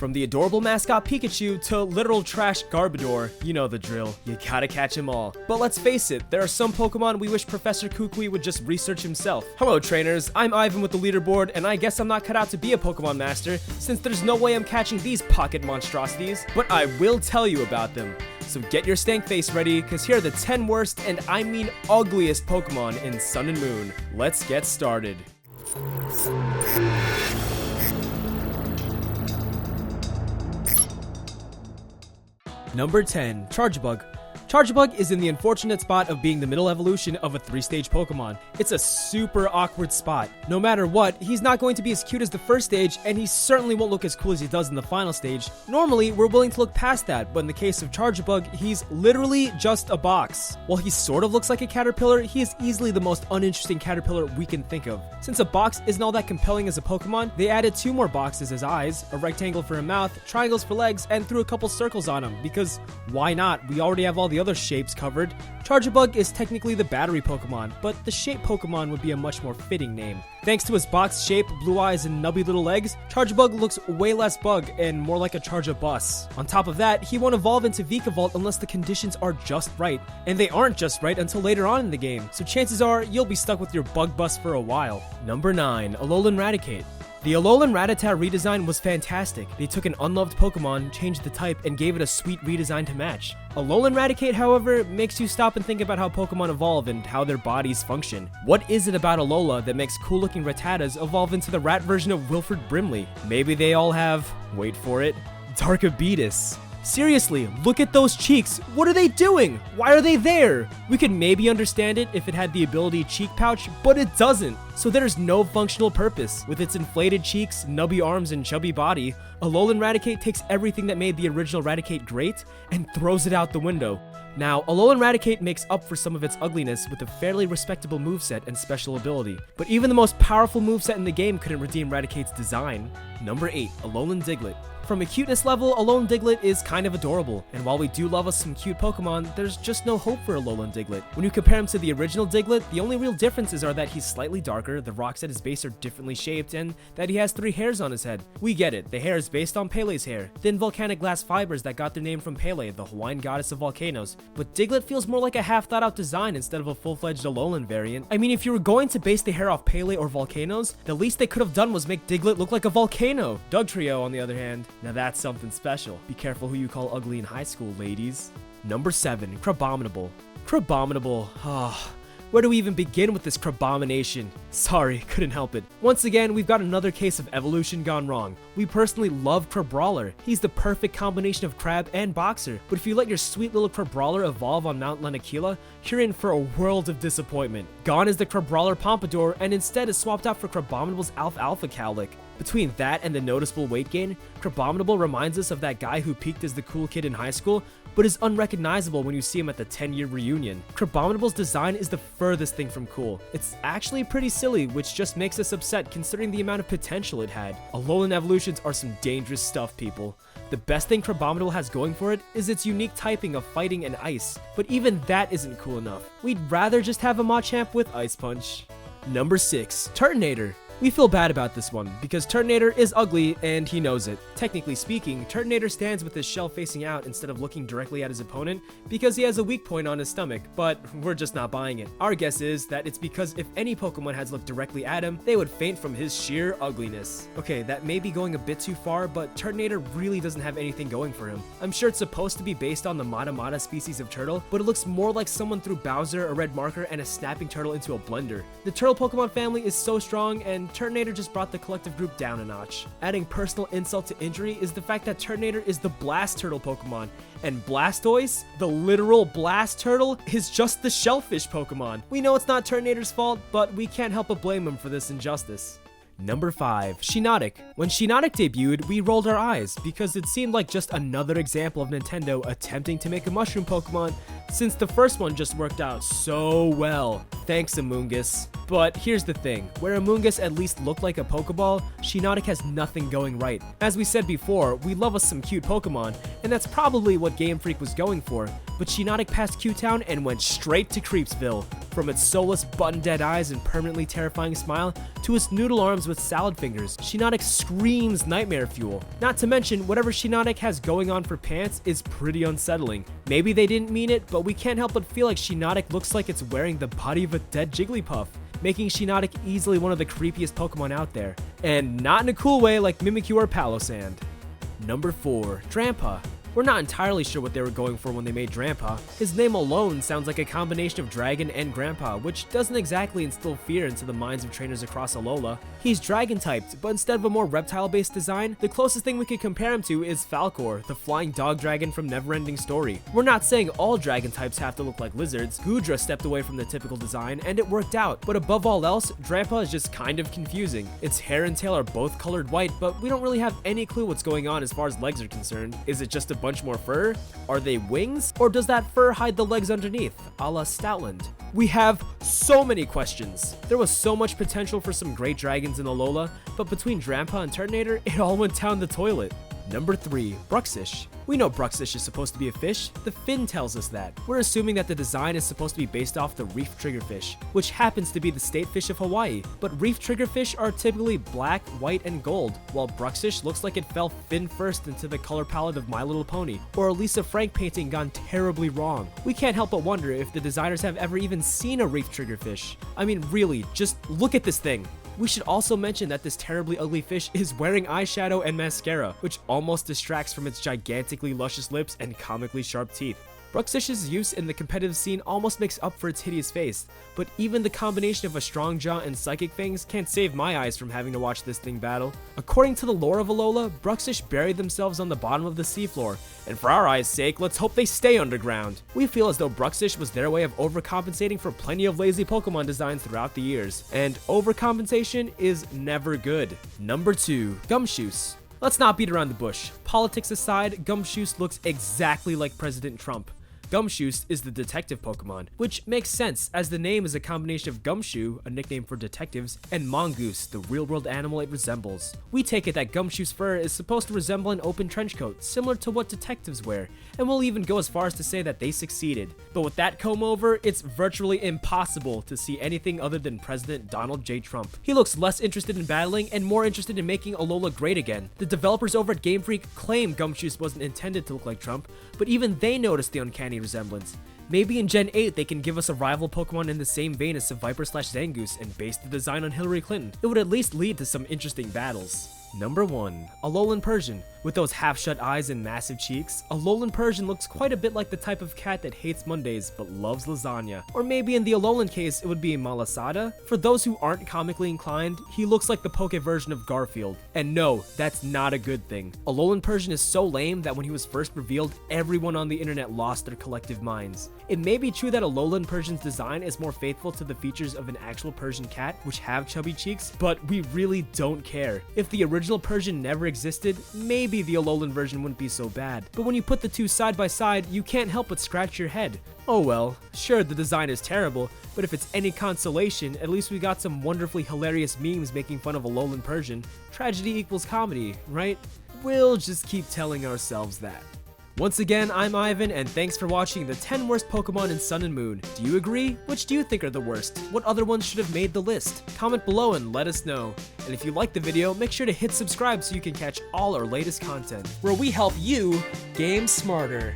From the adorable mascot Pikachu to literal trash Garbodor, you know the drill, you gotta catch them all. But let's face it, there are some Pokemon we wish Professor Kukui would just research himself. Hello trainers, I'm Ivan with the leaderboard, and I guess I'm not cut out to be a Pokemon master, since there's no way I'm catching these pocket monstrosities, but I will tell you about them. So get your stank face ready, cause here are the 10 worst, and I mean ugliest Pokemon in Sun and Moon. Let's get started. Number 10, Chargebug. Chargebug is in the unfortunate spot of being the middle evolution of a 3-stage Pokemon. It's a super awkward spot. No matter what, he's not going to be as cute as the first stage, and he certainly won't look as cool as he does in the final stage. Normally, we're willing to look past that, but in the case of Chargebug, he's literally just a box. While he sort of looks like a caterpillar, he is easily the most uninteresting caterpillar we can think of. Since a box isn't all that compelling as a Pokemon, they added 2 more boxes as eyes, a rectangle for a mouth, triangles for legs, and threw a couple circles on him, because why not? We already have all the other shapes covered. Chargebug is technically the battery Pokemon, but the shape Pokemon would be a much more fitting name. Thanks to his box shape, blue eyes, and nubby little legs, Chargebug looks way less bug and more like a Charjabus. On top of that, he won't evolve into Vikavolt unless the conditions are just right, and they aren't just right until later on in the game, so chances are you'll be stuck with your bug bus for a while. Number 9, Alolan Raticate. The Alolan Rattata redesign was fantastic. They took an unloved Pokemon, changed the type, and gave it a sweet redesign to match. Alolan Raticate, however, makes you stop and think about how Pokemon evolve and how their bodies function. What is it about Alola that makes cool-looking Rattatas evolve into the rat version of Wilfred Brimley? Maybe they all have, wait for it, Darkabeetus. Seriously, look at those cheeks. What are they doing? Why are they there? We could maybe understand it if it had the ability cheek pouch, but it doesn't. So there's no functional purpose. With its inflated cheeks, nubby arms, and chubby body, Alolan Raticate takes everything that made the original Raticate great and throws it out the window. Now, Alolan Raticate makes up for some of its ugliness with a fairly respectable moveset and special ability, but even the most powerful moveset in the game couldn't redeem Raticate's design. Number 8, Alolan Diglett. From a cuteness level, Alolan Diglett is kind of adorable, and while we do love us some cute Pokemon, there's just no hope for Alolan Diglett. When you compare him to the original Diglett, the only real differences are that he's slightly darker, the rocks at his base are differently shaped, and that he has 3 hairs on his head. We get it, the hair is based on Pele's hair, thin volcanic glass fibers that got their name from Pele, the Hawaiian goddess of volcanoes, but Diglett feels more like a half-thought-out design instead of a full-fledged Alolan variant. I mean, if you were going to base the hair off Pele or volcanoes, the least they could have done was make Diglett look like a volcano. Dugtrio, on the other hand, now that's something special. Be careful who you call ugly in high school, ladies. Number 7, Bominable. Bominable, where do we even begin with this Crabomination? Sorry, couldn't help it. Once again, we've got another case of evolution gone wrong. We personally love Crabrawler. He's the perfect combination of crab and boxer, but if you let your sweet little Crabrawler evolve on Mount Lanakila, you're in for a world of disappointment. Gone is the Crabrawler Pompadour, and instead is swapped out for Crabominable's Alfalfa Cowlick. Between that and the noticeable weight gain, Crabominable reminds us of that guy who peaked as the cool kid in high school, but is unrecognizable when you see him at the 10-year reunion. Crabominable's design is the furthest thing from cool. It's actually pretty silly, which just makes us upset considering the amount of potential it had. Alolan evolutions are some dangerous stuff, people. The best thing Crabominable has going for it is its unique typing of fighting and ice, but even that isn't cool enough. We'd rather just have a Machamp with Ice Punch. Number 6, Turtonator. We feel bad about this one, because Turtonator is ugly, and he knows it. Technically speaking, Turtonator stands with his shell facing out instead of looking directly at his opponent, because he has a weak point on his stomach, but we're just not buying it. Our guess is that it's because if any Pokemon had looked directly at him, they would faint from his sheer ugliness. Okay, that may be going a bit too far, but Turtonator really doesn't have anything going for him. I'm sure it's supposed to be based on the Matamata species of turtle, but it looks more like someone threw Bowser, a red marker, and a snapping turtle into a blender. The turtle Pokemon family is so strong, and Turtonator just brought the collective group down a notch. Adding personal insult to injury is the fact that Turtonator is the Blast Turtle Pokemon, and Blastoise, the literal Blast Turtle, is just the Shellfish Pokemon. We know it's not Turtonator's fault, but we can't help but blame him for this injustice. Number 5, Shiinotic. When Shiinotic debuted, we rolled our eyes because it seemed like just another example of Nintendo attempting to make a mushroom Pokemon since the first one just worked out so well. Thanks, Amoongus. But here's the thing, where Amoonguss at least looked like a Pokeball, Shiinotic has nothing going right. As we said before, we love us some cute Pokemon, and that's probably what Game Freak was going for, but Shiinotic passed Q-Town and went straight to Creepsville. From its soulless, button-dead eyes and permanently terrifying smile, to its noodle arms with salad fingers, Shiinotic screams nightmare fuel. Not to mention, whatever Shiinotic has going on for pants is pretty unsettling. Maybe they didn't mean it, but we can't help but feel like Shiinotic looks like it's wearing the body of a dead Jigglypuff, making Shiinotic easily one of the creepiest Pokemon out there. And not in a cool way like Mimikyu or Palossand. Number 4. Drampa. We're not entirely sure what they were going for when they made Drampa. His name alone sounds like a combination of dragon and grandpa, which doesn't exactly instill fear into the minds of trainers across Alola. He's dragon typed, but instead of a more reptile-based design, the closest thing we could compare him to is Falcor, the flying dog dragon from Neverending Story. We're not saying all dragon types have to look like lizards. Goodra stepped away from the typical design, and it worked out, but above all else, Drampa is just kind of confusing. Its hair and tail are both colored white, but we don't really have any clue what's going on as far as legs are concerned. Is it just a bunch more fur? Are they wings? Or does that fur hide the legs underneath, a la Stoutland? We have so many questions. There was so much potential for some great dragons in Alola, but between Drampa and Turtonator, it all went down the toilet. Number 3. Bruxish. We know Bruxish is supposed to be a fish, the fin tells us that. We're assuming that the design is supposed to be based off the reef triggerfish, which happens to be the state fish of Hawaii. But reef triggerfish are typically black, white, and gold, while Bruxish looks like it fell fin first into the color palette of My Little Pony, or a Lisa Frank painting gone terribly wrong. We can't help but wonder if the designers have ever even seen a reef triggerfish. I mean, really, just look at this thing. We should also mention that this terribly ugly fish is wearing eyeshadow and mascara, which almost distracts from its gigantically luscious lips and comically sharp teeth. Bruxish's use in the competitive scene almost makes up for its hideous face, but even the combination of a strong jaw and psychic fangs can't save my eyes from having to watch this thing battle. According to the lore of Alola, Bruxish buried themselves on the bottom of the seafloor, and for our eyes' sake, let's hope they stay underground. We feel as though Bruxish was their way of overcompensating for plenty of lazy Pokemon designs throughout the years, and overcompensation is never good. Number 2. Gumshoes. Let's not beat around the bush. Politics aside, Gumshoes looks exactly like President Trump. Gumshoes is the detective Pokemon, which makes sense as the name is a combination of Gumshoe, a nickname for detectives, and Mongoose, the real-world animal it resembles. We take it that Gumshoe's fur is supposed to resemble an open trench coat, similar to what detectives wear, and we'll even go as far as to say that they succeeded. But with that comb over, it's virtually impossible to see anything other than President Donald J. Trump. He looks less interested in battling and more interested in making Alola great again. The developers over at Game Freak claim Gumshoes wasn't intended to look like Trump, but even they noticed the uncanny resemblance. Maybe in Gen 8 they can give us a rival Pokemon in the same vein as Seviper/Zangoose and base the design on Hillary Clinton. It would at least lead to some interesting battles. Number 1. Alolan Persian. With those half-shut eyes and massive cheeks, Alolan Persian looks quite a bit like the type of cat that hates Mondays but loves lasagna. Or maybe in the Alolan case, it would be Malasada. For those who aren't comically inclined, he looks like the Poke version of Garfield. And no, that's not a good thing. Alolan Persian is so lame that when he was first revealed, everyone on the internet lost their collective minds. It may be true that Alolan Persian's design is more faithful to the features of an actual Persian cat, which have chubby cheeks, but we really don't care. If the original Persian never existed, maybe the Alolan version wouldn't be so bad. But when you put the two side by side, you can't help but scratch your head. Oh well, sure the design is terrible, but if it's any consolation, at least we got some wonderfully hilarious memes making fun of Alolan Persian. Tragedy equals comedy, right? We'll just keep telling ourselves that. Once again, I'm Ivan, and thanks for watching the 10 worst Pokemon in Sun and Moon. Do you agree? Which do you think are the worst? What other ones should have made the list? Comment below and let us know. And if you liked the video, make sure to hit subscribe so you can catch all our latest content, where we help you game smarter.